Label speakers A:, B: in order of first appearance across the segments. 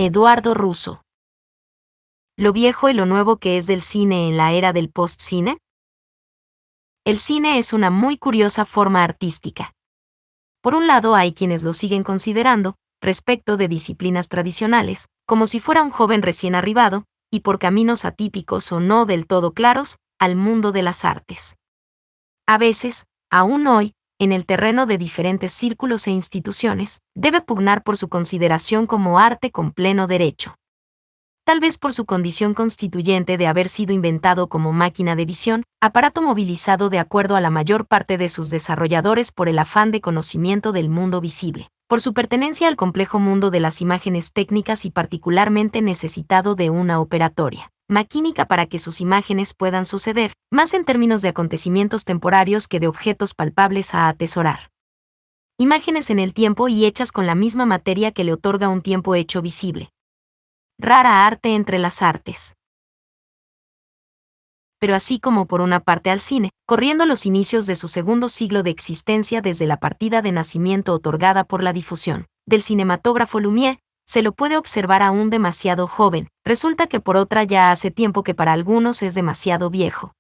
A: Eduardo Russo. Lo viejo y lo nuevo que es del cine en la era del post-cine. El cine es una muy curiosa forma artística. Por un lado hay quienes lo siguen considerando, respecto de disciplinas tradicionales, como si fuera un joven recién arribado, y por caminos atípicos o no del todo claros, al mundo de las artes. A veces, aún hoy, en el terreno de diferentes círculos e instituciones, debe pugnar por su consideración como arte con pleno derecho. Tal vez por su condición constituyente de haber sido inventado como máquina de visión, aparato movilizado de acuerdo a la mayor parte de sus desarrolladores por el afán de conocimiento del mundo visible, por su pertenencia al complejo mundo de las imágenes técnicas y particularmente necesitado de una operatoria maquínica para que sus imágenes puedan suceder, más en términos de acontecimientos temporarios que de objetos palpables a atesorar. Imágenes en el tiempo y hechas con la misma materia que le otorga un tiempo hecho visible. Rara arte entre las artes. Pero así como por una parte al cine, corriendo los inicios de su segundo siglo de existencia desde la partida de nacimiento otorgada por la difusión del cinematógrafo Lumière, se lo puede observar aún demasiado joven, resulta que por otra ya hace tiempo que para algunos es demasiado viejo.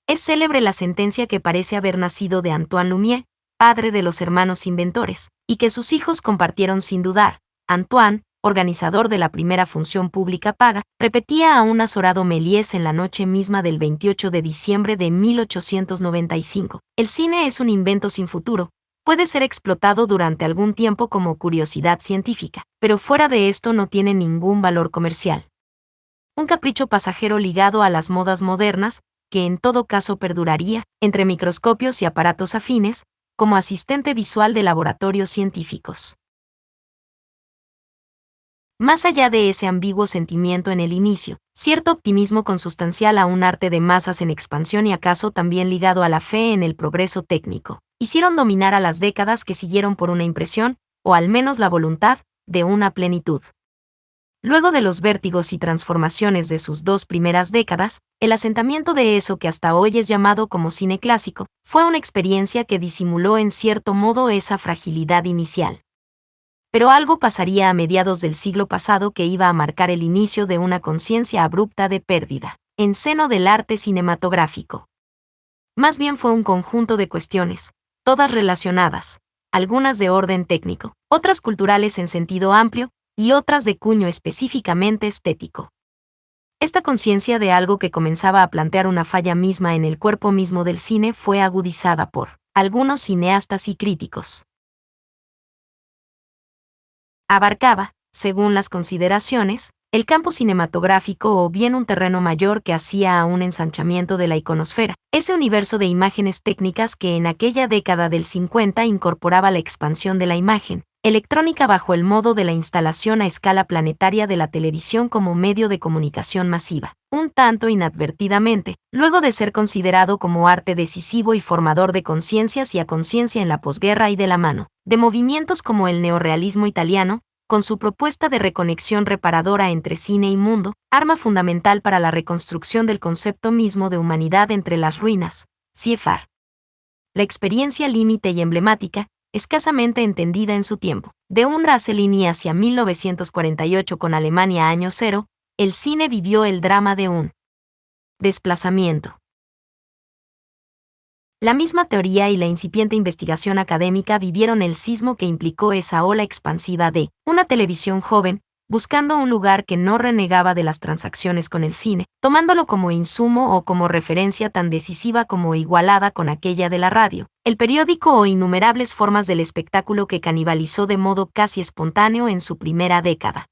A: Es célebre la sentencia que parece haber nacido de Antoine Lumière, padre de los hermanos inventores, y que sus hijos compartieron sin dudar. Antoine, organizador de la primera función pública paga, repetía a un azorado Méliès en la noche misma del 28 de diciembre de 1895. El cine es un invento sin futuro, puede ser explotado durante algún tiempo como curiosidad científica, pero fuera de esto no tiene ningún valor comercial. Un capricho pasajero ligado a las modas modernas, que en todo caso perduraría, entre microscopios y aparatos afines, como asistente visual de laboratorios científicos. Más allá de ese ambiguo sentimiento en el inicio, cierto optimismo consustancial a un arte de masas en expansión y acaso también ligado a la fe en el progreso técnico, hicieron dominar a las décadas que siguieron por una impresión, o al menos la voluntad, de una plenitud. Luego de los vértigos y transformaciones de sus dos primeras décadas, el asentamiento de eso que hasta hoy es llamado como cine clásico, fue una experiencia que disimuló en cierto modo esa fragilidad inicial. Pero algo pasaría a mediados del siglo pasado que iba a marcar el inicio de una conciencia abrupta de pérdida, en seno del arte cinematográfico. Más bien fue un conjunto de cuestiones, todas relacionadas, algunas de orden técnico, otras culturales en sentido amplio, y otras de cuño específicamente estético. Esta conciencia de algo que comenzaba a plantear una falla misma en el cuerpo mismo del cine fue agudizada por algunos cineastas y críticos. Abarcaba, según las consideraciones, el campo cinematográfico o bien un terreno mayor que hacía a un ensanchamiento de la iconosfera, ese universo de imágenes técnicas que en aquella década del 50 incorporaba la expansión de la imagen electrónica bajo el modo de la instalación a escala planetaria de la televisión como medio de comunicación masiva, un tanto inadvertidamente, luego de ser considerado como arte decisivo y formador de conciencias y a conciencia en la posguerra y de la mano de movimientos como el neorrealismo italiano, con su propuesta de reconexión reparadora entre cine y mundo, arma fundamental para la reconstrucción del concepto mismo de humanidad entre las ruinas, CFR. La experiencia límite y emblemática, escasamente entendida en su tiempo, de un Razzellini hacia 1948 con Alemania año cero, el cine vivió el drama de un desplazamiento. La misma teoría y la incipiente investigación académica vivieron el sismo que implicó esa ola expansiva de una televisión joven, buscando un lugar que no renegaba de las transacciones con el cine, tomándolo como insumo o como referencia tan decisiva como igualada con aquella de la radio, el periódico o innumerables formas del espectáculo que canibalizó de modo casi espontáneo en su primera década.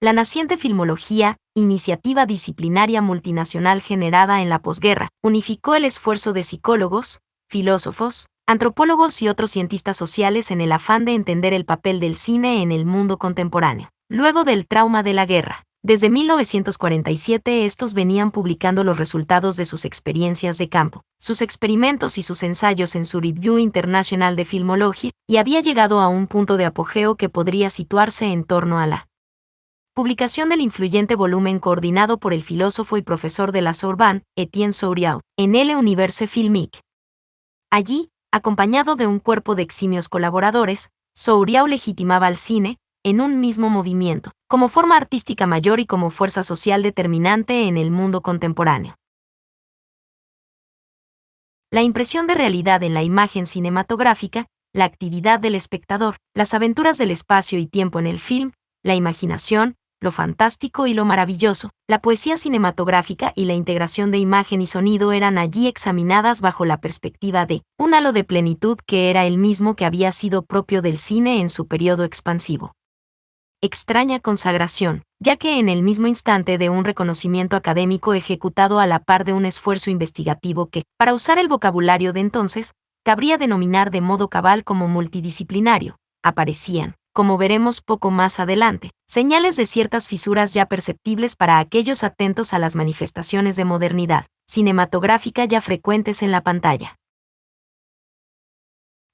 A: La naciente filmología, iniciativa disciplinaria multinacional generada en la posguerra, unificó el esfuerzo de psicólogos, filósofos, antropólogos y otros cientistas sociales en el afán de entender el papel del cine en el mundo contemporáneo. Luego del trauma de la guerra, desde 1947 estos venían publicando los resultados de sus experiencias de campo, sus experimentos y sus ensayos en su Review International de Filmology, y había llegado a un punto de apogeo que podría situarse en torno a la publicación del influyente volumen coordinado por el filósofo y profesor de la Sorbonne, Étienne Souriau, en Le Universe Filmique. Allí, acompañado de un cuerpo de eximios colaboradores, Souriau legitimaba al cine, en un mismo movimiento, como forma artística mayor y como fuerza social determinante en el mundo contemporáneo. La impresión de realidad en la imagen cinematográfica, la actividad del espectador, las aventuras del espacio y tiempo en el film, la imaginación, lo fantástico y lo maravilloso, la poesía cinematográfica y la integración de imagen y sonido eran allí examinadas bajo la perspectiva de un halo de plenitud que era el mismo que había sido propio del cine en su periodo expansivo. Extraña consagración, ya que en el mismo instante de un reconocimiento académico ejecutado a la par de un esfuerzo investigativo que, para usar el vocabulario de entonces, cabría denominar de modo cabal como multidisciplinario, aparecían, como veremos poco más adelante, señales de ciertas fisuras ya perceptibles para aquellos atentos a las manifestaciones de modernidad cinematográfica ya frecuentes en la pantalla.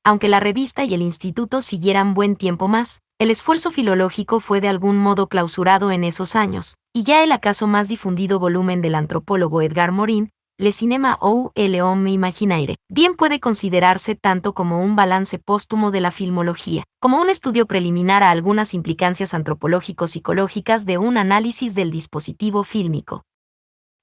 A: Aunque la revista y el instituto siguieran buen tiempo más, el esfuerzo filológico fue de algún modo clausurado en esos años, y ya el acaso más difundido volumen del antropólogo Edgar Morin, Le Cinéma ou l'Homme Imaginaire, bien puede considerarse tanto como un balance póstumo de la filmología, como un estudio preliminar a algunas implicancias antropológico-psicológicas de un análisis del dispositivo fílmico.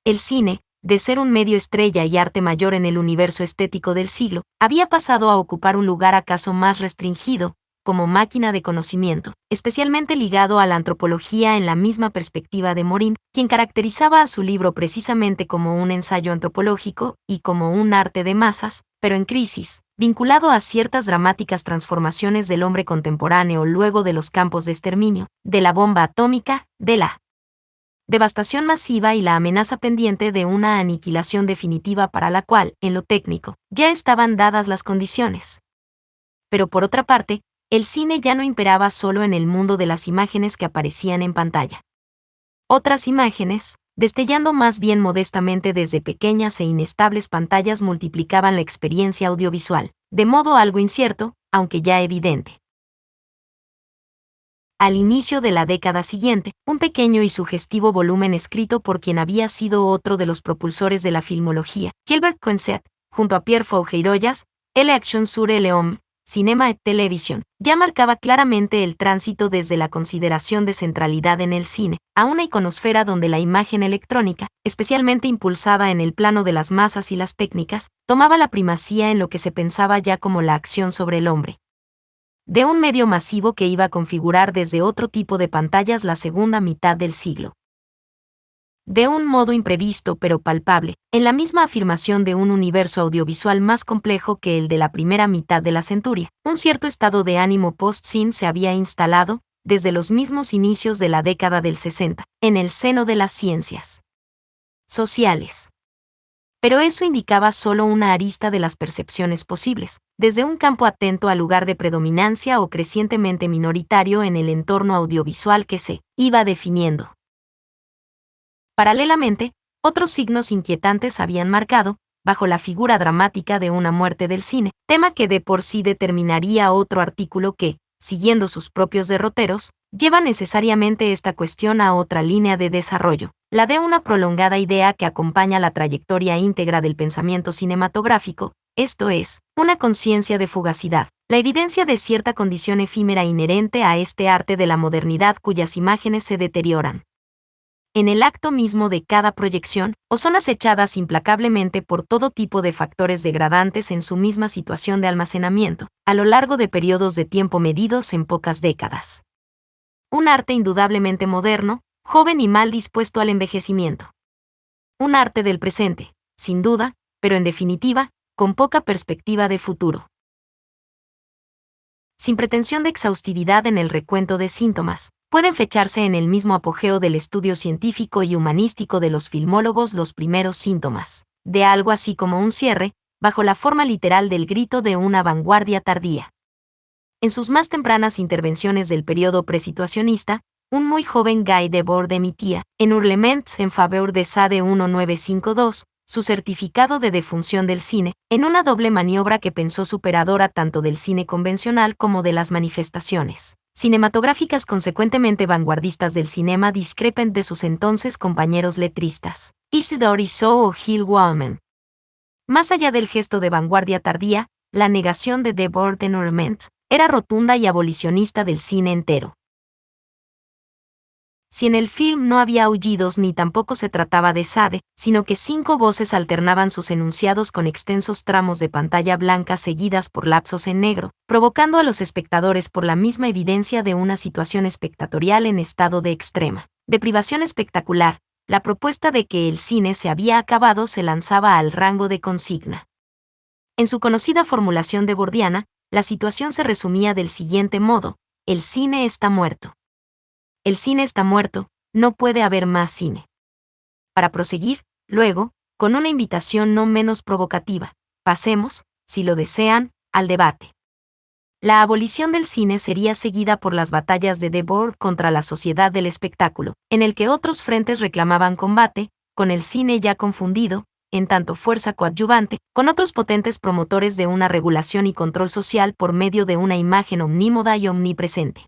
A: El cine, de ser un medio estrella y arte mayor en el universo estético del siglo, había pasado a ocupar un lugar acaso más restringido, como máquina de conocimiento, especialmente ligado a la antropología en la misma perspectiva de Morin, quien caracterizaba a su libro precisamente como un ensayo antropológico y como un arte de masas, pero en crisis, vinculado a ciertas dramáticas transformaciones del hombre contemporáneo luego de los campos de exterminio, de la bomba atómica, de la devastación masiva y la amenaza pendiente de una aniquilación definitiva para la cual, en lo técnico, ya estaban dadas las condiciones. Pero por otra parte, el cine ya no imperaba solo en el mundo de las imágenes que aparecían en pantalla. Otras imágenes, destellando más bien modestamente desde pequeñas e inestables pantallas, multiplicaban la experiencia audiovisual, de modo algo incierto, aunque ya evidente. Al inicio de la década siguiente, un pequeño y sugestivo volumen escrito por quien había sido otro de los propulsores de la filmología, Gilbert Coetzee, junto a Pierre Fougeroyas, L'action sur l'homme, Cinema et Televisión, ya marcaba claramente el tránsito desde la consideración de centralidad en el cine, a una iconosfera donde la imagen electrónica, especialmente impulsada en el plano de las masas y las técnicas, tomaba la primacía en lo que se pensaba ya como la acción sobre el hombre. De un medio masivo que iba a configurar desde otro tipo de pantallas la segunda mitad del siglo. De un modo imprevisto pero palpable, en la misma afirmación de un universo audiovisual más complejo que el de la primera mitad de la centuria, un cierto estado de ánimo post-sin se había instalado, desde los mismos inicios de la década del 60, en el seno de las ciencias sociales. Pero eso indicaba solo una arista de las percepciones posibles, desde un campo atento al lugar de predominancia o crecientemente minoritario en el entorno audiovisual que se iba definiendo. Paralelamente, otros signos inquietantes habían marcado, bajo la figura dramática de una muerte del cine, tema que de por sí determinaría otro artículo que, siguiendo sus propios derroteros, lleva necesariamente esta cuestión a otra línea de desarrollo, la de una prolongada idea que acompaña la trayectoria íntegra del pensamiento cinematográfico, esto es, una conciencia de fugacidad, la evidencia de cierta condición efímera inherente a este arte de la modernidad cuyas imágenes se deterioran en el acto mismo de cada proyección, o son acechadas implacablemente por todo tipo de factores degradantes en su misma situación de almacenamiento, a lo largo de periodos de tiempo medidos en pocas décadas. Un arte indudablemente moderno, joven y mal dispuesto al envejecimiento. Un arte del presente, sin duda, pero en definitiva, con poca perspectiva de futuro. Sin pretensión de exhaustividad en el recuento de síntomas, pueden fecharse en el mismo apogeo del estudio científico y humanístico de los filmólogos los primeros síntomas, de algo así como un cierre, bajo la forma literal del grito de una vanguardia tardía. En sus más tempranas intervenciones del periodo presituacionista, un muy joven Guy Debord emitía, en Hurlements en faveur de Sade 1952, su certificado de defunción del cine, en una doble maniobra que pensó superadora tanto del cine convencional como de las manifestaciones cinematográficas consecuentemente vanguardistas del cinema discrepen de sus entonces compañeros letristas, Isidore Isou o Gil Wallman. Más allá del gesto de vanguardia tardía, la negación de Debord en Hurlements era rotunda y abolicionista del cine entero. Si en el film no había aullidos ni tampoco se trataba de Sade, sino que 5 voces alternaban sus enunciados con extensos tramos de pantalla blanca seguidas por lapsos en negro, provocando a los espectadores por la misma evidencia de una situación espectatorial en estado de extrema deprivación espectacular, la propuesta de que el cine se había acabado se lanzaba al rango de consigna. En su conocida formulación de Bordiana, la situación se resumía del siguiente modo: el cine está muerto. El cine está muerto, no puede haber más cine. Para proseguir, luego, con una invitación no menos provocativa, pasemos, si lo desean, al debate. La abolición del cine sería seguida por las batallas de Debord contra la sociedad del espectáculo, en el que otros frentes reclamaban combate, con el cine ya confundido, en tanto fuerza coadyuvante, con otros potentes promotores de una regulación y control social por medio de una imagen omnímoda y omnipresente.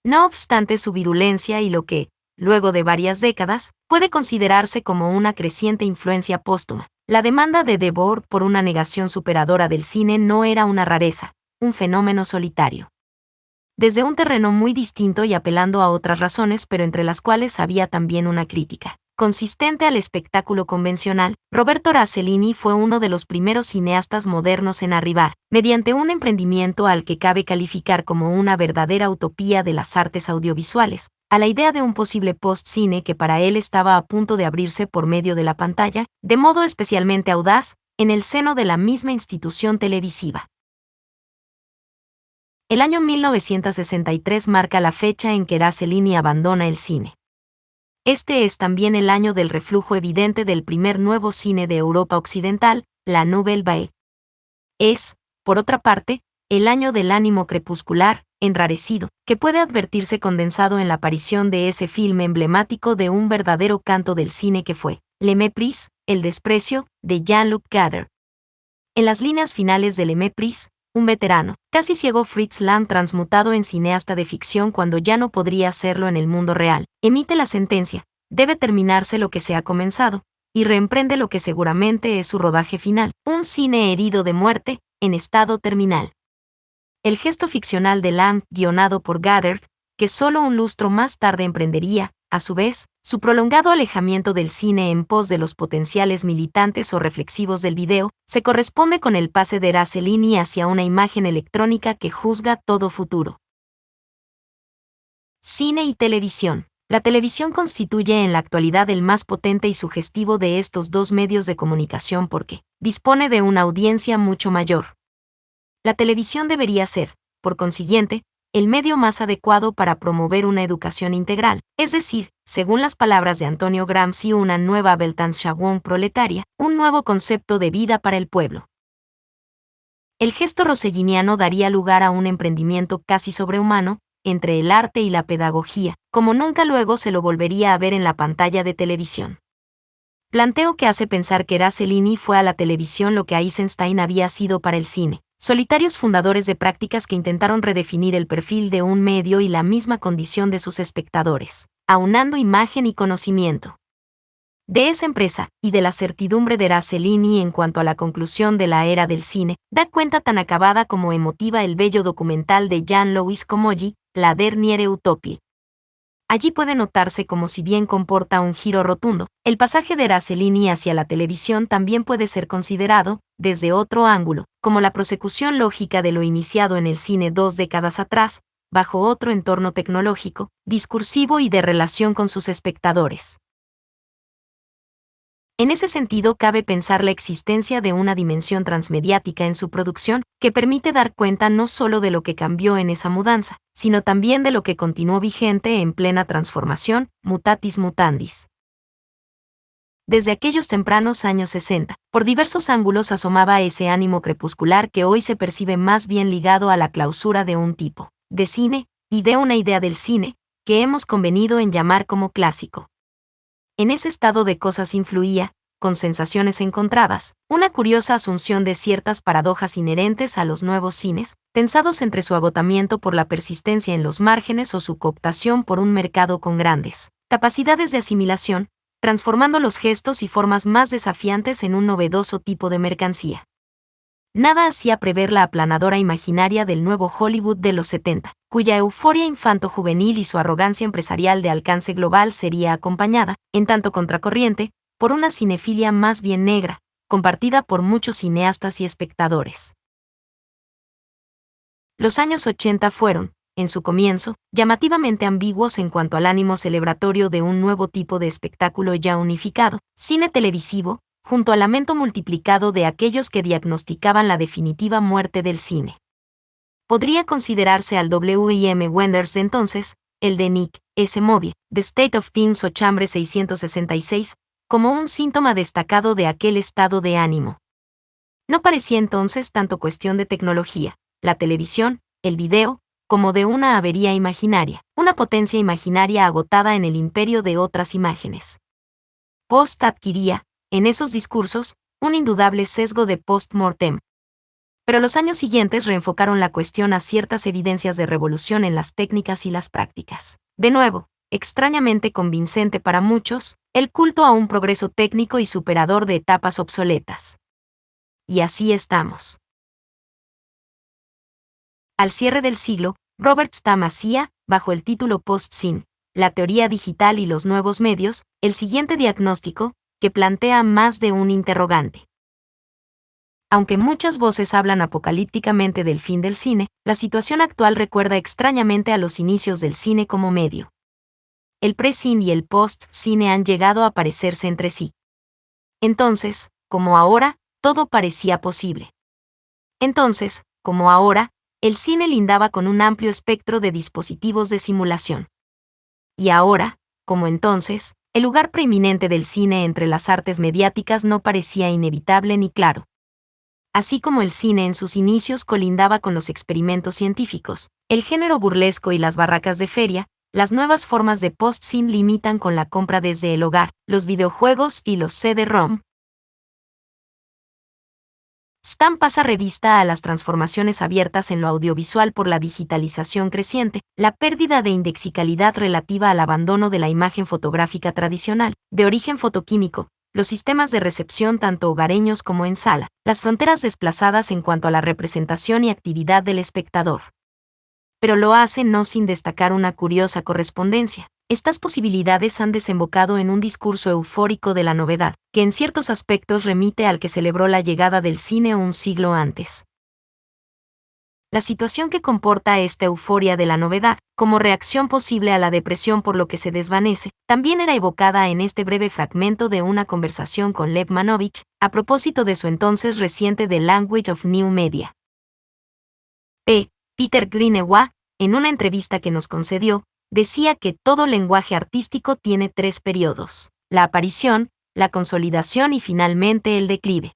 A: No obstante su virulencia y lo que, luego de varias décadas, puede considerarse como una creciente influencia póstuma, la demanda de Debord por una negación superadora del cine no era una rareza, un fenómeno solitario. Desde un terreno muy distinto y apelando a otras razones, pero entre las cuales había también una crítica consistente al espectáculo convencional, Roberto Rossellini fue uno de los primeros cineastas modernos en arribar, mediante un emprendimiento al que cabe calificar como una verdadera utopía de las artes audiovisuales, a la idea de un posible post-cine que para él estaba a punto de abrirse por medio de la pantalla, de modo especialmente audaz, en el seno de la misma institución televisiva. El año 1963 marca la fecha en que Rossellini abandona el cine. Este es también el año del reflujo evidente del primer nuevo cine de Europa Occidental, la Nouvelle Vague. Es, por otra parte, el año del ánimo crepuscular, enrarecido, que puede advertirse condensado en la aparición de ese filme emblemático de un verdadero canto del cine que fue Le Mépris, El desprecio, de Jean-Luc Godard. En las líneas finales de Le Mépris, un veterano, casi ciego Fritz Lang transmutado en cineasta de ficción cuando ya no podría hacerlo en el mundo real, emite la sentencia: debe terminarse lo que se ha comenzado, y reemprende lo que seguramente es su rodaje final, un cine herido de muerte, en estado terminal. El gesto ficcional de Lang, guionado por Godard, que solo un lustro más tarde emprendería, a su vez, su prolongado alejamiento del cine en pos de los potenciales militantes o reflexivos del video, se corresponde con el pase de Rossellini hacia una imagen electrónica que juzga todo futuro. Cine y televisión. La televisión constituye en la actualidad el más potente y sugestivo de estos dos medios de comunicación porque dispone de una audiencia mucho mayor. La televisión debería ser, por consiguiente, el medio más adecuado para promover una educación integral, es decir, según las palabras de Antonio Gramsci, una nueva Weltanschauung proletaria, un nuevo concepto de vida para el pueblo. El gesto rosselliniano daría lugar a un emprendimiento casi sobrehumano, entre el arte y la pedagogía, como nunca luego se lo volvería a ver en la pantalla de televisión. Planteo que hace pensar que Rossellini fue a la televisión lo que Eisenstein había sido para el cine. Solitarios fundadores de prácticas que intentaron redefinir el perfil de un medio y la misma condición de sus espectadores, aunando imagen y conocimiento. De esa empresa, y de la certidumbre de Rossellini en cuanto a la conclusión de la era del cine, da cuenta tan acabada como emotiva el bello documental de Jean-Louis Comolli, La dernière utopie. Allí puede notarse como si bien comporta un giro rotundo, el pasaje de Rossellini hacia la televisión también puede ser considerado, desde otro ángulo, como la prosecución lógica de lo iniciado en el cine 2 décadas atrás, bajo otro entorno tecnológico, discursivo y de relación con sus espectadores. En ese sentido, cabe pensar la existencia de una dimensión transmediática en su producción, que permite dar cuenta no solo de lo que cambió en esa mudanza, sino también de lo que continuó vigente en plena transformación, mutatis mutandis. Desde aquellos tempranos años 60, por diversos ángulos asomaba ese ánimo crepuscular que hoy se percibe más bien ligado a la clausura de un tipo de cine, y de una idea del cine, que hemos convenido en llamar como clásico. En ese estado de cosas influía, con sensaciones encontradas, una curiosa asunción de ciertas paradojas inherentes a los nuevos cines, tensados entre su agotamiento por la persistencia en los márgenes o su cooptación por un mercado con grandes capacidades de asimilación, transformando los gestos y formas más desafiantes en un novedoso tipo de mercancía. Nada hacía prever la aplanadora imaginaria del nuevo Hollywood de los 70, cuya euforia infanto-juvenil y su arrogancia empresarial de alcance global sería acompañada, en tanto contracorriente, por una cinefilia más bien negra, compartida por muchos cineastas y espectadores. Los años 80 fueron, en su comienzo, llamativamente ambiguos en cuanto al ánimo celebratorio de un nuevo tipo de espectáculo ya unificado, cine televisivo, junto al lamento multiplicado de aquellos que diagnosticaban la definitiva muerte del cine. Podría considerarse al W.M. Wenders de entonces, el de Nick S. Movie, The State of Things o Chambre 666, como un síntoma destacado de aquel estado de ánimo. No parecía entonces tanto cuestión de tecnología, la televisión, el video, como de una avería imaginaria, una potencia imaginaria agotada en el imperio de otras imágenes. Post adquiría, en esos discursos, un indudable sesgo de post-mortem. Pero los años siguientes reenfocaron la cuestión a ciertas evidencias de revolución en las técnicas y las prácticas. De nuevo, extrañamente convincente para muchos, el culto a un progreso técnico y superador de etapas obsoletas. Y así estamos. Al cierre del siglo, Robert Stamm hacía, bajo el título Post-Scene, la teoría digital y los nuevos medios, el siguiente diagnóstico, que plantea más de un interrogante. Aunque muchas voces hablan apocalípticamente del fin del cine, la situación actual recuerda extrañamente a los inicios del cine como medio. El pre-cine y el post-cine han llegado a parecerse entre sí. Entonces, como ahora, todo parecía posible. Entonces, como ahora, el cine lindaba con un amplio espectro de dispositivos de simulación. Y ahora, como entonces, el lugar preeminente del cine entre las artes mediáticas no parecía inevitable ni claro. Así como el cine en sus inicios colindaba con los experimentos científicos, el género burlesco y las barracas de feria, las nuevas formas de post-scene limitan con la compra desde el hogar, los videojuegos y los CD-ROM. Stamm pasa revista a las transformaciones abiertas en lo audiovisual por la digitalización creciente, la pérdida de indexicalidad relativa al abandono de la imagen fotográfica tradicional, de origen fotoquímico, los sistemas de recepción tanto hogareños como en sala, las fronteras desplazadas en cuanto a la representación y actividad del espectador. Pero lo hace no sin destacar una curiosa correspondencia. Estas posibilidades han desembocado en un discurso eufórico de la novedad, que en ciertos aspectos remite al que celebró la llegada del cine un siglo antes. La situación que comporta esta euforia de la novedad, como reacción posible a la depresión por lo que se desvanece, también era evocada en este breve fragmento de una conversación con Lev Manovich, a propósito de su entonces reciente The Language of New Media. Peter Greenaway, en una entrevista que nos concedió, decía que todo lenguaje artístico tiene 3 periodos: la aparición, la consolidación y finalmente el declive.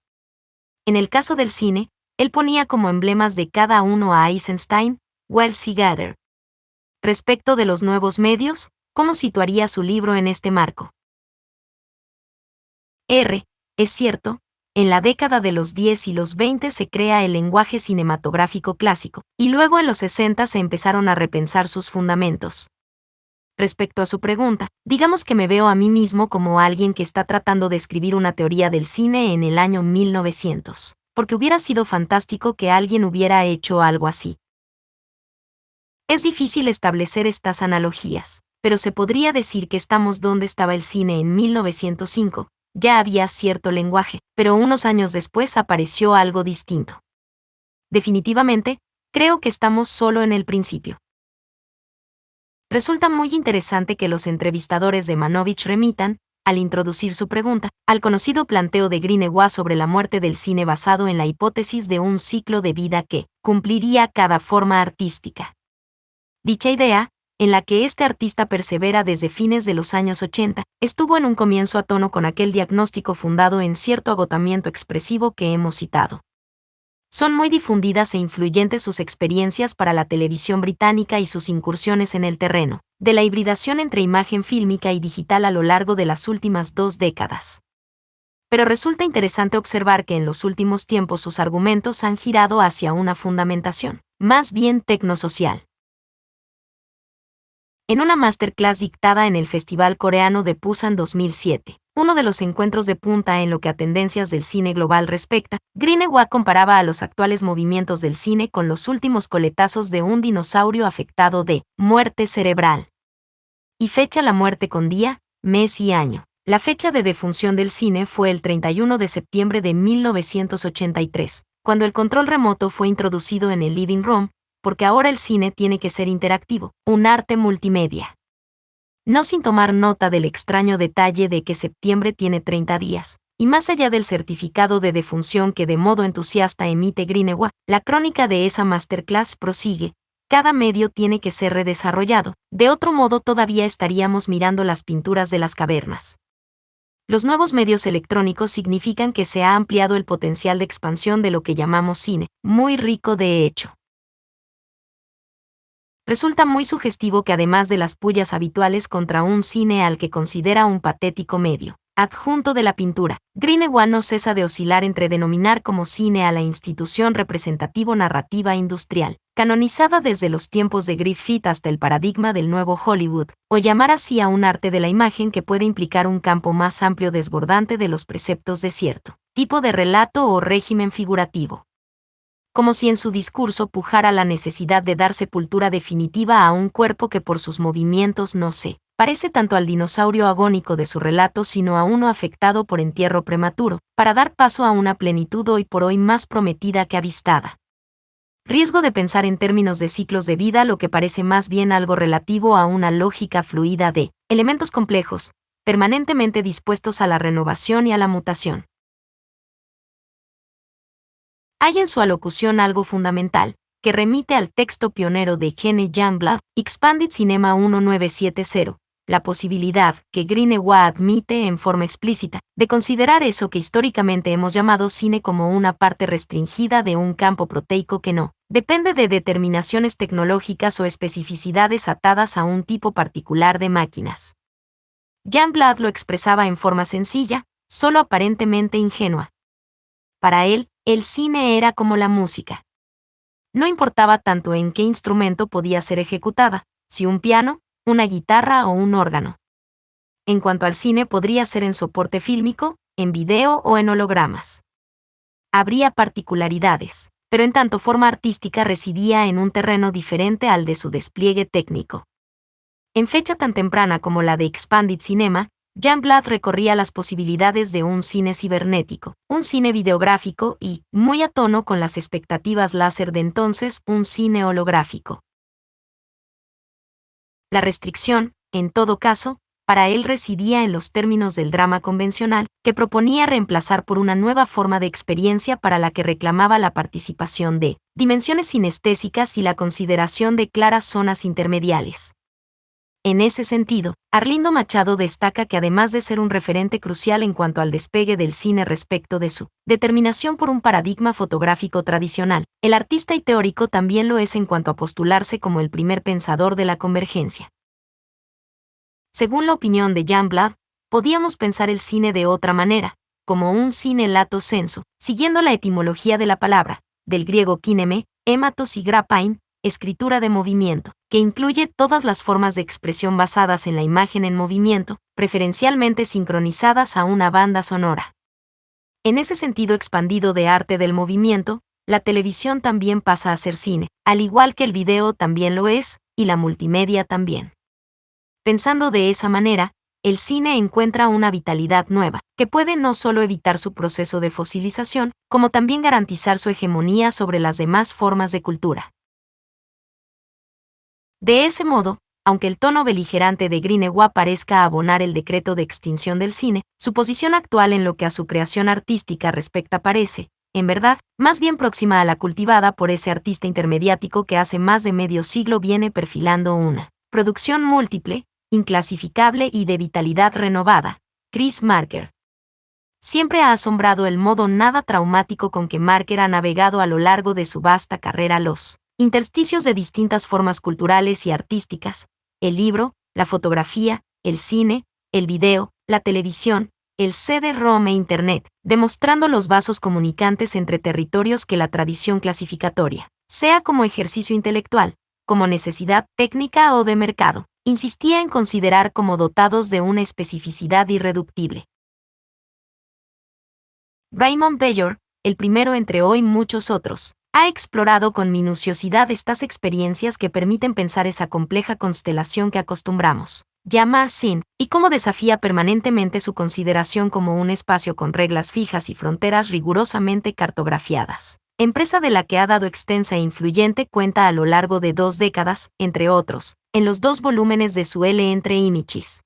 A: En el caso del cine, él ponía como emblemas de cada uno a Eisenstein, Wells y Gader. Respecto de los nuevos medios, ¿cómo situaría su libro en este marco? Es cierto, en la década de los 10 y los 20 se crea el lenguaje cinematográfico clásico, y luego en los 60 se empezaron a repensar sus fundamentos. Respecto a su pregunta, digamos que me veo a mí mismo como alguien que está tratando de escribir una teoría del cine en el año 1900, porque hubiera sido fantástico que alguien hubiera hecho algo así. Es difícil establecer estas analogías, pero se podría decir que estamos donde estaba el cine en 1905, ya había cierto lenguaje, pero unos años después apareció algo distinto. Definitivamente, creo que estamos solo en el principio. Resulta muy interesante que los entrevistadores de Manovich remitan, al introducir su pregunta, al conocido planteo de Greenaway sobre la muerte del cine basado en la hipótesis de un ciclo de vida que cumpliría cada forma artística. Dicha idea, en la que este artista persevera desde fines de los años 80, estuvo en un comienzo a tono con aquel diagnóstico fundado en cierto agotamiento expresivo que hemos citado. Son muy difundidas e influyentes sus experiencias para la televisión británica y sus incursiones en el terreno de la hibridación entre imagen fílmica y digital a lo largo de las últimas 2 décadas. Pero resulta interesante observar que en los últimos tiempos sus argumentos han girado hacia una fundamentación, más bien tecnosocial. En una masterclass dictada en el Festival Coreano de Busan 2007, Uno de los encuentros de punta en lo que a tendencias del cine global respecta, Greenaway comparaba a los actuales movimientos del cine con los últimos coletazos de un dinosaurio afectado de muerte cerebral. Y fecha la muerte con día, mes y año. La fecha de defunción del cine fue el 31 de septiembre de 1983, cuando el control remoto fue introducido en el living room, porque ahora el cine tiene que ser interactivo, un arte multimedia. No sin tomar nota del extraño detalle de que septiembre tiene 30 días, y más allá del certificado de defunción que de modo entusiasta emite Greenaway, la crónica de esa masterclass prosigue. Cada medio tiene que ser redesarrollado, de otro modo todavía estaríamos mirando las pinturas de las cavernas. Los nuevos medios electrónicos significan que se ha ampliado el potencial de expansión de lo que llamamos cine, muy rico de hecho. Resulta muy sugestivo que además de las pullas habituales contra un cine al que considera un patético medio adjunto de la pintura, Greenaway no cesa de oscilar entre denominar como cine a la institución representativo-narrativa industrial, canonizada desde los tiempos de Griffith hasta el paradigma del nuevo Hollywood, o llamar así a un arte de la imagen que puede implicar un campo más amplio desbordante de los preceptos de cierto tipo de relato o régimen figurativo. Como si en su discurso pujara la necesidad de dar sepultura definitiva a un cuerpo que por sus movimientos no se parece tanto al dinosaurio agónico de su relato sino a uno afectado por entierro prematuro, para dar paso a una plenitud hoy por hoy más prometida que avistada. Riesgo de pensar en términos de ciclos de vida, lo que parece más bien algo relativo a una lógica fluida de elementos complejos, permanentemente dispuestos a la renovación y a la mutación. Hay en su alocución algo fundamental, que remite al texto pionero de Gene Youngblood, Expanded Cinema 1970, la posibilidad, que Greenaway admite en forma explícita, de considerar eso que históricamente hemos llamado cine como una parte restringida de un campo proteico que no depende de determinaciones tecnológicas o especificidades atadas a un tipo particular de máquinas. Youngblood lo expresaba en forma sencilla, solo aparentemente ingenua. Para él, el cine era como la música. No importaba tanto en qué instrumento podía ser ejecutada, si un piano, una guitarra o un órgano. En cuanto al cine, podría ser en soporte fílmico, en video o en hologramas. Habría particularidades, pero en tanto forma artística residía en un terreno diferente al de su despliegue técnico. En fecha tan temprana como la de Expanded Cinema, Youngblood recorría las posibilidades de un cine cibernético, un cine videográfico y, muy a tono con las expectativas láser de entonces, un cine holográfico. La restricción, en todo caso, para él residía en los términos del drama convencional, que proponía reemplazar por una nueva forma de experiencia para la que reclamaba la participación de dimensiones sinestésicas y la consideración de claras zonas intermediales. En ese sentido, Arlindo Machado destaca que además de ser un referente crucial en cuanto al despegue del cine respecto de su determinación por un paradigma fotográfico tradicional, el artista y teórico también lo es en cuanto a postularse como el primer pensador de la convergencia. Según la opinión de Youngblood, podíamos pensar el cine de otra manera, como un cine lato sensu, siguiendo la etimología de la palabra, del griego kineme, hématos y grapain, escritura de movimiento, que incluye todas las formas de expresión basadas en la imagen en movimiento, preferencialmente sincronizadas a una banda sonora. En ese sentido expandido de arte del movimiento, la televisión también pasa a ser cine, al igual que el video también lo es, y la multimedia también. Pensando de esa manera, el cine encuentra una vitalidad nueva, que puede no solo evitar su proceso de fosilización, como también garantizar su hegemonía sobre las demás formas de cultura. De ese modo, aunque el tono beligerante de Greenaway parezca abonar el decreto de extinción del cine, su posición actual en lo que a su creación artística respecta parece, en verdad, más bien próxima a la cultivada por ese artista intermediático que hace más de medio siglo viene perfilando una producción múltiple, inclasificable y de vitalidad renovada, Chris Marker. Siempre ha asombrado el modo nada traumático con que Marker ha navegado a lo largo de su vasta carrera los intersticios de distintas formas culturales y artísticas, el libro, la fotografía, el cine, el video, la televisión, el CD-ROM e Internet, demostrando los vasos comunicantes entre territorios que la tradición clasificatoria, sea como ejercicio intelectual, como necesidad técnica o de mercado, insistía en considerar como dotados de una especificidad irreductible. Raymond Beyor, el primero entre hoy muchos otros, ha explorado con minuciosidad estas experiencias que permiten pensar esa compleja constelación que acostumbramos llamar cine, y cómo desafía permanentemente su consideración como un espacio con reglas fijas y fronteras rigurosamente cartografiadas. Empresa de la que ha dado extensa e influyente cuenta a lo largo de 2 décadas, entre otros, en los 2 volúmenes de su L entre Images.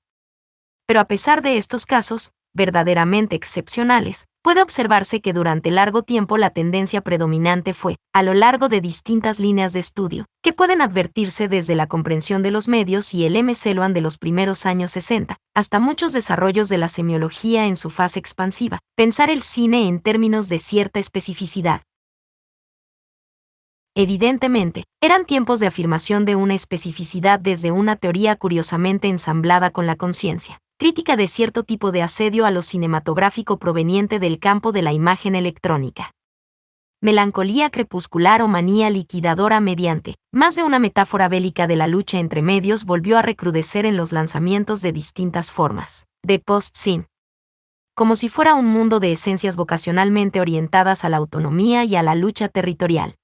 A: Pero a pesar de estos casos, verdaderamente excepcionales, puede observarse que durante largo tiempo la tendencia predominante fue, a lo largo de distintas líneas de estudio, que pueden advertirse desde la comprensión de los medios y el MCLOAN de los primeros años 60, hasta muchos desarrollos de la semiología en su fase expansiva, pensar el cine en términos de cierta especificidad. Evidentemente, eran tiempos de afirmación de una especificidad desde una teoría curiosamente ensamblada con la conciencia, crítica de cierto tipo de asedio a lo cinematográfico proveniente del campo de la imagen electrónica. Melancolía crepuscular o manía liquidadora mediante, más de una metáfora bélica de la lucha entre medios volvió a recrudecer en los lanzamientos de distintas formas, de post-scene. Como si fuera un mundo de esencias vocacionalmente orientadas a la autonomía y a la lucha territorial.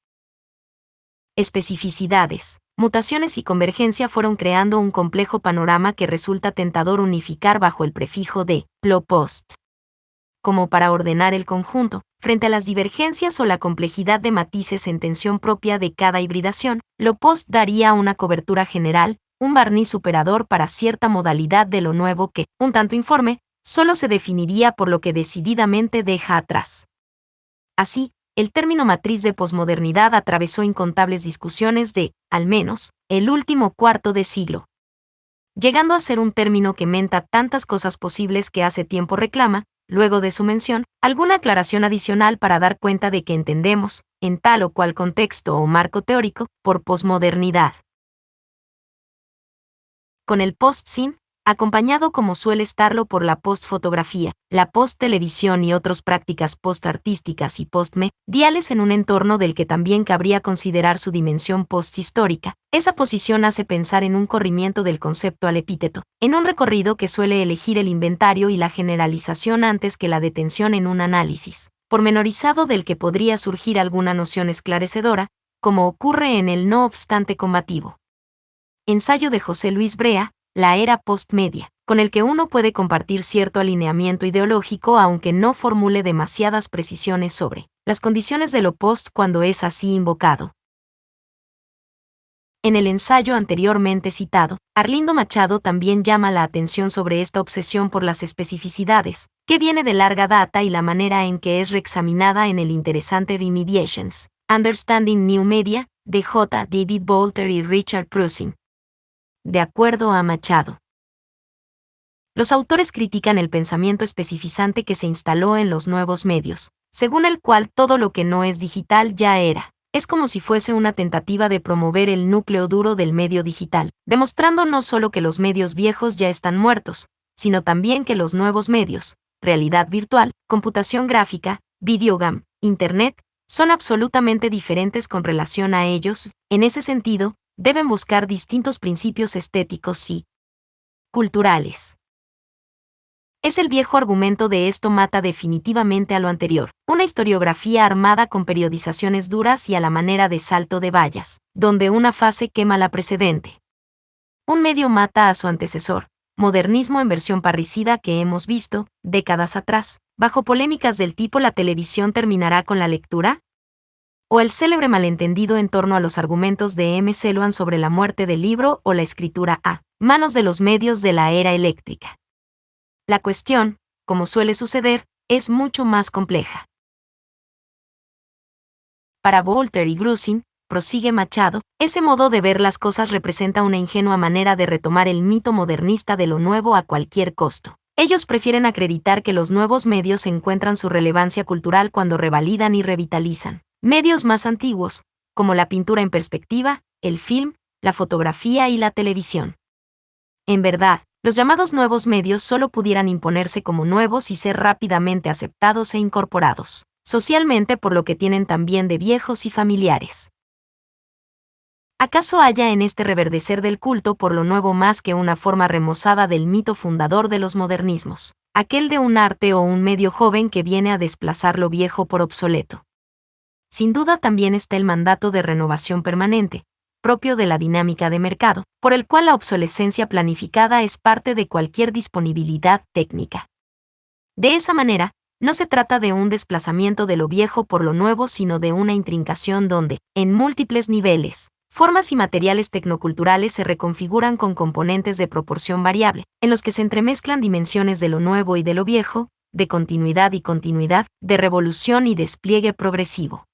A: Especificidades, mutaciones y convergencia fueron creando un complejo panorama que resulta tentador unificar bajo el prefijo de lo post. Como para ordenar el conjunto, frente a las divergencias o la complejidad de matices en tensión propia de cada hibridación, lo post daría una cobertura general, un barniz superador para cierta modalidad de lo nuevo que, un tanto informe, solo se definiría por lo que decididamente deja atrás. Así, el término matriz de posmodernidad atravesó incontables discusiones de, al menos, el último cuarto de siglo, llegando a ser un término que menta tantas cosas posibles que hace tiempo reclama, luego de su mención, alguna aclaración adicional para dar cuenta de que entendemos, en tal o cual contexto o marco teórico, por posmodernidad. Con el post-scene, acompañado como suele estarlo por la post-fotografía, la post-televisión y otras prácticas post-artísticas y post-mediales en un entorno del que también cabría considerar su dimensión post-histórica, esa posición hace pensar en un corrimiento del concepto al epíteto, en un recorrido que suele elegir el inventario y la generalización antes que la detención en un análisis pormenorizado del que podría surgir alguna noción esclarecedora, como ocurre en el no obstante combativo. Ensayo de José Luis Brea, La era postmedia, con el que uno puede compartir cierto alineamiento ideológico aunque no formule demasiadas precisiones sobre las condiciones de lo post cuando es así invocado. En el ensayo anteriormente citado, Arlindo Machado también llama la atención sobre esta obsesión por las especificidades, que viene de larga data y la manera en que es reexaminada en el interesante Remediations, Understanding New Media, de J. David Boulter y Richard Prusin. De acuerdo a Machado, los autores critican el pensamiento especificante que se instaló en los nuevos medios, según el cual todo lo que no es digital ya era. Es como si fuese una tentativa de promover el núcleo duro del medio digital, demostrando no solo que los medios viejos ya están muertos, sino también que los nuevos medios, realidad virtual, computación gráfica, videogame, Internet, son absolutamente diferentes con relación a ellos. En ese sentido, deben buscar distintos principios estéticos y culturales. Es el viejo argumento de esto mata definitivamente a lo anterior, una historiografía armada con periodizaciones duras y a la manera de salto de vallas, donde una fase quema la precedente. Un medio mata a su antecesor, modernismo en versión parricida que hemos visto, décadas atrás, bajo polémicas del tipo ¿la televisión terminará con la lectura? O el célebre malentendido en torno a los argumentos de M. Celoan sobre la muerte del libro o la escritura a manos de los medios de la era eléctrica. La cuestión, como suele suceder, es mucho más compleja. Para Boulter y Grusin, prosigue Machado, ese modo de ver las cosas representa una ingenua manera de retomar el mito modernista de lo nuevo a cualquier costo. Ellos prefieren acreditar que los nuevos medios encuentran su relevancia cultural cuando revalidan y revitalizan medios más antiguos, como la pintura en perspectiva, el film, la fotografía y la televisión. En verdad, los llamados nuevos medios solo pudieran imponerse como nuevos y ser rápidamente aceptados e incorporados socialmente por lo que tienen también de viejos y familiares. ¿Acaso haya en este reverdecer del culto por lo nuevo más que una forma remozada del mito fundador de los modernismos, aquel de un arte o un medio joven que viene a desplazar lo viejo por obsoleto? Sin duda también está el mandato de renovación permanente, propio de la dinámica de mercado, por el cual la obsolescencia planificada es parte de cualquier disponibilidad técnica. De esa manera, no se trata de un desplazamiento de lo viejo por lo nuevo, sino de una intrincación donde, en múltiples niveles, formas y materiales tecnoculturales se reconfiguran con componentes de proporción variable, en los que se entremezclan dimensiones de lo nuevo y de lo viejo, de continuidad y continuidad, de revolución y despliegue progresivo.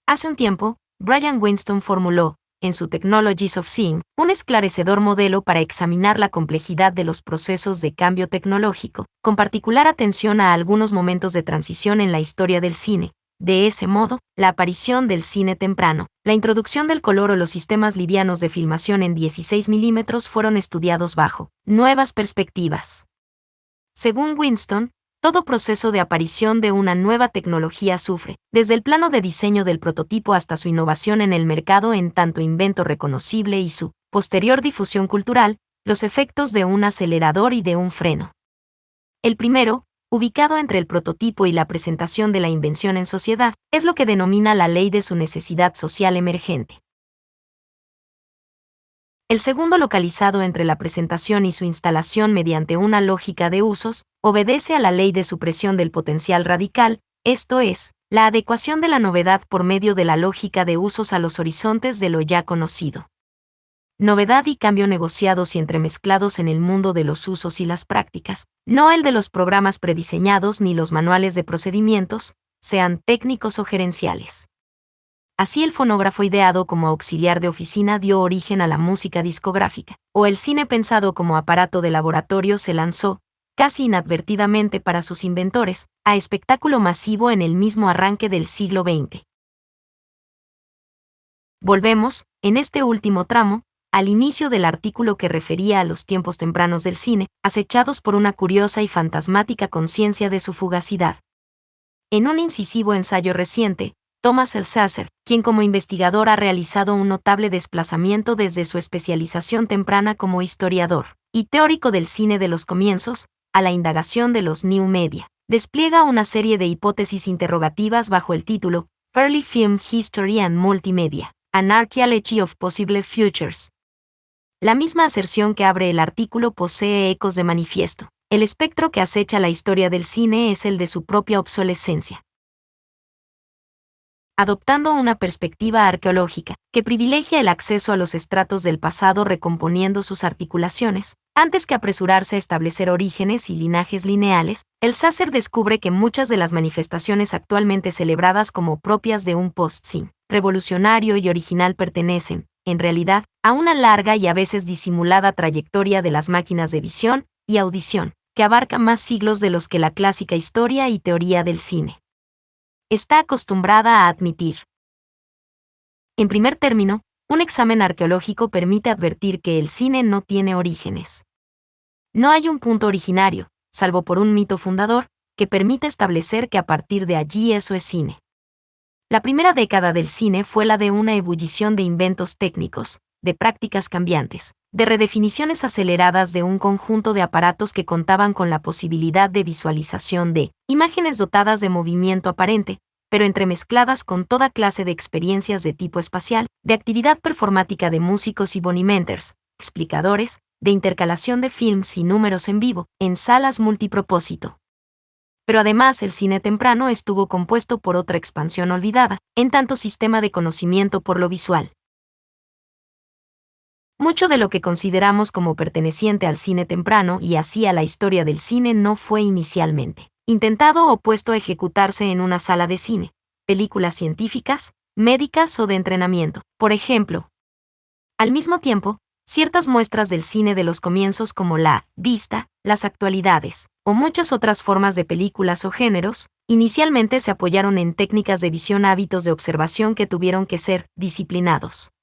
A: Hace un tiempo, Brian Winston formuló, en su Technologies of Seeing, un esclarecedor modelo para examinar la complejidad de los procesos de cambio tecnológico, con particular atención a algunos momentos de transición en la historia del cine. De ese modo, la aparición del cine temprano, la introducción del color o los sistemas livianos de filmación en 16 milímetros fueron estudiados bajo nuevas perspectivas. Según Winston, todo proceso de aparición de una nueva tecnología sufre, desde el plano de diseño del prototipo hasta su innovación en el mercado en tanto invento reconocible y su posterior difusión cultural, los efectos de un acelerador y de un freno. El primero, ubicado entre el prototipo y la presentación de la invención en sociedad, es lo que denomina la ley de su necesidad social emergente. El segundo, localizado entre la presentación y su instalación mediante una lógica de usos, obedece a la ley de supresión del potencial radical, esto es, la adecuación de la novedad por medio de la lógica de usos a los horizontes de lo ya conocido. Novedad y cambio negociados y entremezclados en el mundo de los usos y las prácticas, no el de los programas prediseñados ni los manuales de procedimientos, sean técnicos o gerenciales. Así el fonógrafo ideado como auxiliar de oficina dio origen a la música discográfica, o el cine pensado como aparato de laboratorio se lanzó, casi inadvertidamente para sus inventores, a espectáculo masivo en el mismo arranque del siglo XX. Volvemos, en este último tramo, al inicio del artículo que refería a los tiempos tempranos del cine, acechados por una curiosa y fantasmática conciencia de su fugacidad. En un incisivo ensayo reciente, Thomas Althusser, quien como investigador ha realizado un notable desplazamiento desde su especialización temprana como historiador y teórico del cine de los comienzos, a la indagación de los new media, despliega una serie de hipótesis interrogativas bajo el título Early Film History and Multimedia, An Archaeology of Possible Futures. La misma aserción que abre el artículo posee ecos de manifiesto. El espectro que acecha la historia del cine es el de su propia obsolescencia. Adoptando una perspectiva arqueológica, que privilegia el acceso a los estratos del pasado recomponiendo sus articulaciones, antes que apresurarse a establecer orígenes y linajes lineales, Althusser descubre que muchas de las manifestaciones actualmente celebradas como propias de un post-scene revolucionario y original pertenecen, en realidad, a una larga y a veces disimulada trayectoria de las máquinas de visión y audición, que abarca más siglos de los que la clásica historia y teoría del cine está acostumbrada a admitir. En primer término, un examen arqueológico permite advertir que el cine no tiene orígenes. No hay un punto originario, salvo por un mito fundador, que permita establecer que a partir de allí eso es cine. La primera década del cine fue la de una ebullición de inventos técnicos, de prácticas cambiantes, de redefiniciones aceleradas de un conjunto de aparatos que contaban con la posibilidad de visualización de imágenes dotadas de movimiento aparente, pero entremezcladas con toda clase de experiencias de tipo espacial, de actividad performática de músicos y bonimenters, explicadores, de intercalación de films y números en vivo, en salas multipropósito. Pero además el cine temprano estuvo compuesto por otra expansión olvidada, en tanto sistema de conocimiento por lo visual. Mucho de lo que consideramos como perteneciente al cine temprano y así a la historia del cine no fue inicialmente intentado o puesto a ejecutarse en una sala de cine, películas científicas, médicas o de entrenamiento, por ejemplo. Al mismo tiempo, ciertas muestras del cine de los comienzos como la vista, las actualidades, o muchas otras formas de películas o géneros, inicialmente se apoyaron en técnicas de visión, hábitos de observación que tuvieron que ser disciplinados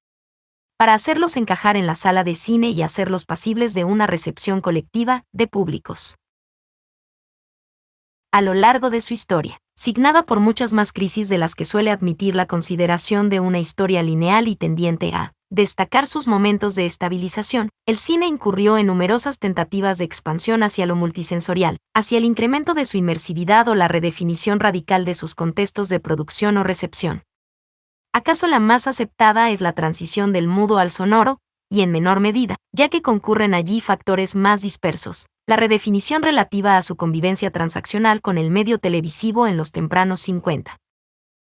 A: para hacerlos encajar en la sala de cine y hacerlos pasibles de una recepción colectiva de públicos. a lo largo de su historia, signada por muchas más crisis de las que suele admitir la consideración de una historia lineal y tendiente a destacar sus momentos de estabilización, el cine incurrió en numerosas tentativas de expansión hacia lo multisensorial, hacia el incremento de su inmersividad o la redefinición radical de sus contextos de producción o recepción. ¿Acaso la más aceptada es la transición del mudo al sonoro? Y en menor medida, ya que concurren allí factores más dispersos, la redefinición relativa a su convivencia transaccional con el medio televisivo en los tempranos 50.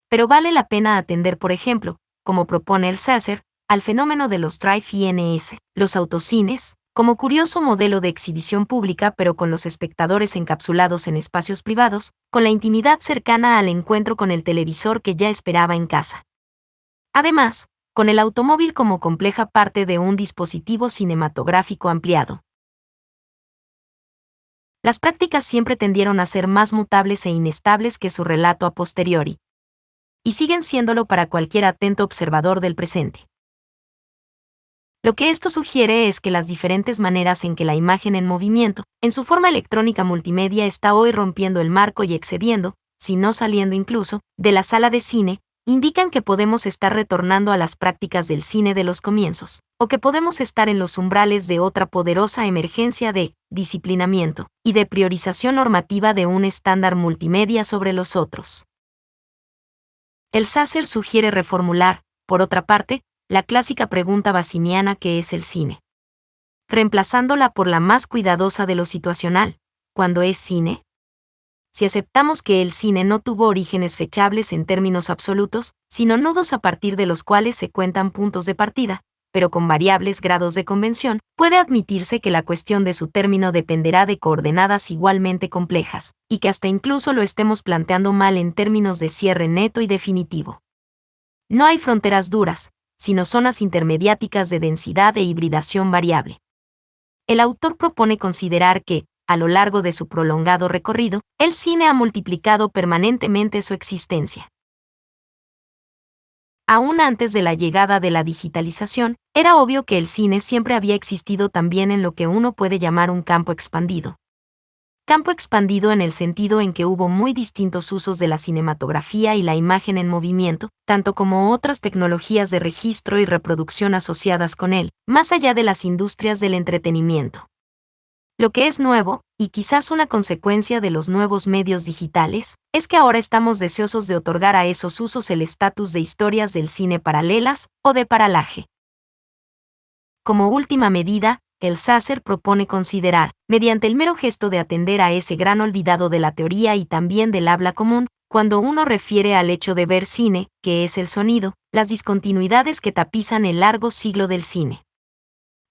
A: Pero vale la pena atender, por ejemplo, como propone el Sasser, al fenómeno de los drive-ins, los autocines, como curioso modelo de exhibición pública pero con los espectadores encapsulados en espacios privados, con la intimidad cercana al encuentro con el televisor que ya esperaba en casa. Además, con el automóvil como compleja parte de un dispositivo cinematográfico ampliado. Las prácticas siempre tendieron a ser más mutables e inestables que su relato a posteriori. Y siguen siéndolo para cualquier atento observador del presente. Lo que esto sugiere es que las diferentes maneras en que la imagen en movimiento, en su forma electrónica multimedia, está hoy rompiendo el marco y excediendo, si no saliendo incluso, de la sala de cine, indican que podemos estar retornando a las prácticas del cine de los comienzos, o que podemos estar en los umbrales de otra poderosa emergencia de disciplinamiento y de priorización normativa de un estándar multimedia sobre los otros. El Sasser sugiere reformular, por otra parte, la clásica pregunta baciniana que es el cine, reemplazándola por la más cuidadosa de lo situacional: ¿cuándo es cine? Si aceptamos que el cine no tuvo orígenes fechables en términos absolutos, sino nudos a partir de los cuales se cuentan puntos de partida, pero con variables grados de convención, puede admitirse que la cuestión de su término dependerá de coordenadas igualmente complejas, y que hasta incluso lo estemos planteando mal en términos de cierre neto y definitivo. No hay fronteras duras, sino zonas intermediáticas de densidad e hibridación variable. El autor propone considerar que, a lo largo de su prolongado recorrido, el cine ha multiplicado permanentemente su existencia. Aún antes de la llegada de la digitalización, era obvio que el cine siempre había existido también en lo que uno puede llamar un campo expandido. Campo expandido en el sentido en que hubo muy distintos usos de la cinematografía y la imagen en movimiento, tanto como otras tecnologías de registro y reproducción asociadas con él, más allá de las industrias del entretenimiento. Lo que es nuevo, y quizás una consecuencia de los nuevos medios digitales, es que ahora estamos deseosos de otorgar a esos usos el estatus de historias del cine paralelas o de paralaje. Como última medida, el Sasser propone considerar, mediante el mero gesto de atender a ese gran olvidado de la teoría y también del habla común, cuando uno refiere al hecho de ver cine, que es el sonido, las discontinuidades que tapizan el largo siglo del cine.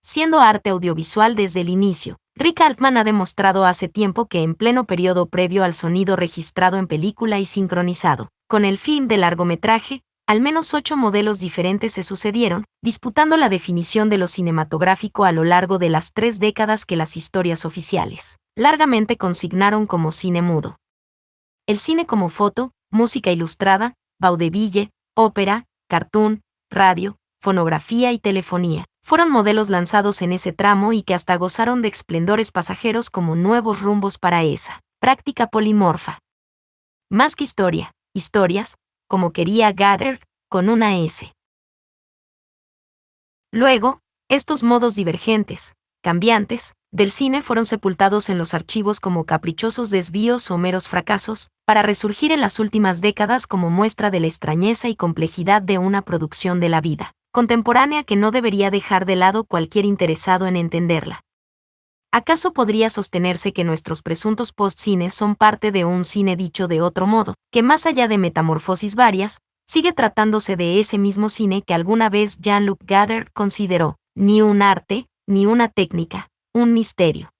A: Siendo arte audiovisual desde el inicio, Rick Altman ha demostrado hace tiempo que en pleno periodo previo al sonido registrado en película y sincronizado, con el film de largometraje, al menos 8 modelos diferentes se sucedieron, disputando la definición de lo cinematográfico a lo largo de las 3 décadas que las historias oficiales largamente consignaron como cine mudo. El cine como foto, música ilustrada, vaudeville, ópera, cartoon, radio, fonografía y telefonía fueron modelos lanzados en ese tramo y que hasta gozaron de esplendores pasajeros como nuevos rumbos para esa práctica polimorfa. Más que historia, historias, como quería Goddard, con una S. Luego, estos modos divergentes, cambiantes, del cine fueron sepultados en los archivos como caprichosos desvíos o meros fracasos, para resurgir en las últimas décadas como muestra de la extrañeza y complejidad de una producción de la vida contemporánea que no debería dejar de lado cualquier interesado en entenderla. ¿Acaso podría sostenerse que nuestros presuntos post-cines son parte de un cine dicho de otro modo, que más allá de metamorfosis varias, sigue tratándose de ese mismo cine que alguna vez Jean-Luc Godard consideró, ni un arte, ni una técnica, un misterio?